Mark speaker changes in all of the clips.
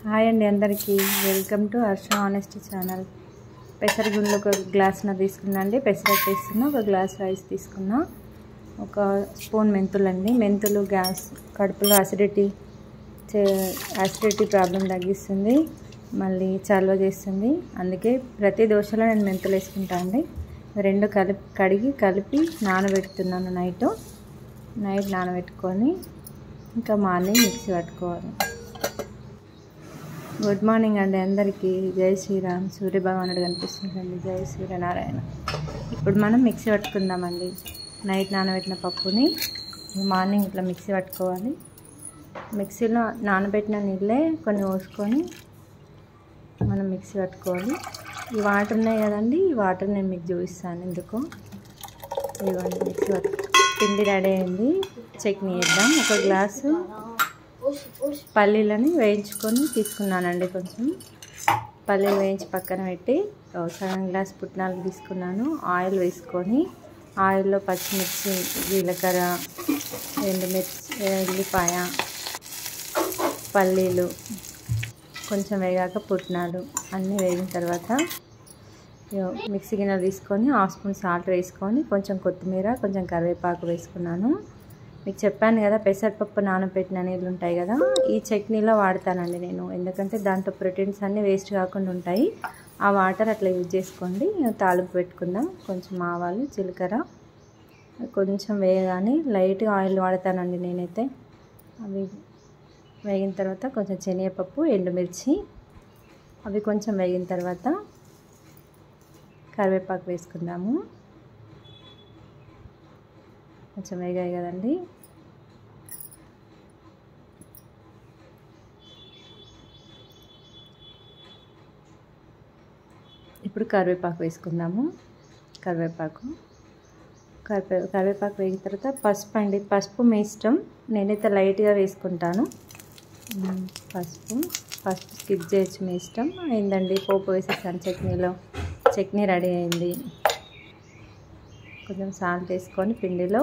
Speaker 1: Hi అండి అందరికీ welcome to Harsha honesty channel. పెసరగుండ్లు ఒక గ్లాస్న తీసుకున్నా అండి. పెసరట్టు వేస్తున్నా. ఒక గ్లాస్ రైస్ తీసుకున్నా. ఒక స్పూన్ మెంతులండి. మెంతులు గ్యాస్ కడుపులో అసిడిటీ ప్రాబ్లం తగ్గిస్తుంది, మళ్ళీ చలవ చేస్తుంది. అందుకే ప్రతి దోశలో నేను మెంతులు వేసుకుంటా అండి. రెండు కలిపి నానబెడుతున్నాను. నైట్ నానబెట్టుకొని ఇంకా మార్నింగ్ మిక్సీ పట్టుకోవాలి. గుడ్ మార్నింగ్ అండి అందరికీ. జై శ్రీరామ్. సూర్యభగవానుడు కనిపిస్తుందండి. జై సూర్యనారాయణ. ఇప్పుడు మనం మిక్సీ పట్టుకుందామండి. నైట్ నానబెట్టిన పప్పుని మార్నింగ్ ఇట్లా మిక్సీ పట్టుకోవాలి. మిక్సీలో నానబెట్టిన నీళ్ళే కొన్ని పోసుకొని మనం మిక్సీ పట్టుకోవాలి. ఈ వాటర్ ఉన్నాయి కదండి, ఈ వాటర్ నేను మీకు చూపిస్తాను ఎందుకు. ఇదిగోండి మిక్సీ పిండి రెడీ అయింది. చట్నీ వేద్దాం. ఒక గ్లాసు పల్లీలని వేయించుకొని తీసుకున్నానండి. కొంచెం పల్లీలు వేయించి పక్కన పెట్టి సగం గ్లాస్ పుట్నాలు తీసుకున్నాను. ఆయిల్ వేసుకొని ఆయిల్లో పచ్చిమిర్చి, జీలకర్ర, ఎండుమిర్చి, ఉల్లిపాయ, పల్లీలు కొంచెం వేగాక పుట్నాలు అన్నీ వేగిన తర్వాత మిక్సీ గిన్నె తీసుకొని హాఫ్ స్పూన్ సాల్ట్ వేసుకొని కొంచెం కొత్తిమీర, కొంచెం కరివేపాకు వేసుకున్నాను. మీకు చెప్పాను కదా, పెసరపప్పు నానబెట్టిన నీళ్ళు ఉంటాయి కదా, ఈ చట్నీలో వాడతానండి నేను. ఎందుకంటే దాంట్లో ప్రోటీన్స్ అన్నీ వేస్ట్ కాకుండా ఉంటాయి. ఆ వాటర్ అట్లా యూజ్ చేసుకోండి. తాలింపు పెట్టుకుందాం. కొంచెం ఆవాలు, జీలకర్ర కొంచెం వేయగానే లైట్గా ఆయిల్ వాడతానండి నేనైతే. అవి వేగిన తర్వాత కొంచెం శనగపప్పు, ఎండుమిర్చి అవి కొంచెం వేగిన తర్వాత కరివేపాకు వేసుకుందాము. కొంచెం వేగాయి కదండి. ఇప్పుడు కరివేపాకు వేసుకుందాము. కరివేపాకు వేగిన తర్వాత పసుపు అండి. పసుపు మీ ఇష్టం, నేనైతే లైట్గా వేసుకుంటాను. పసుపు స్కిప్ చేయొచ్చు, మీ ఇష్టం. అయిందండి, పోపు వేసేసాను చట్నీలో. చట్నీ రెడీ అయింది. కొంచెం సాల్ట్ వేసుకొని పిండిలో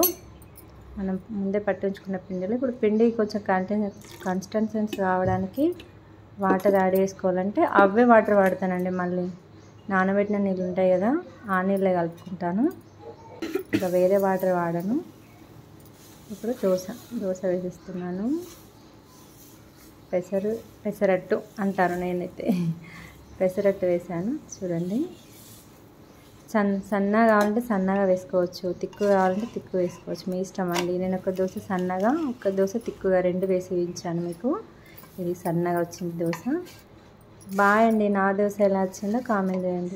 Speaker 1: మనం ముందే పట్టించుకున్న పిండిలో ఇప్పుడు పిండి కొంచెం కన్సిస్టెన్సీ రావడానికి వాటర్ యాడ్ చేసుకోవాలంటే అవే వాటర్ వాడతానండి. మళ్ళీ నానబెట్టిన నీళ్ళు ఉంటాయి కదా, ఆ నీళ్ళే కలుపుకుంటాను. ఇంకా వేరే వాటర్ వాడను. ఇప్పుడు దోశ వేసిస్తున్నాను. పెసరట్టు అంటారు, నేనైతే పెసరట్టు వేసాను. చూడండి, సన్నగా కావాలంటే సన్నగా వేసుకోవచ్చు, తిక్కు కావాలంటే తిక్కు వేసుకోవచ్చు, మీ ఇష్టం అండి. నేను ఒక దోశ సన్నగా, ఒక దోశ తిక్కుగా రెండు వేసి వేయించాను మీకు. ఇది సన్నగా వచ్చింది దోశ. బాయ్ అండి. నా దోశ ఎలా వచ్చిందో కామెంట్ చేయండి.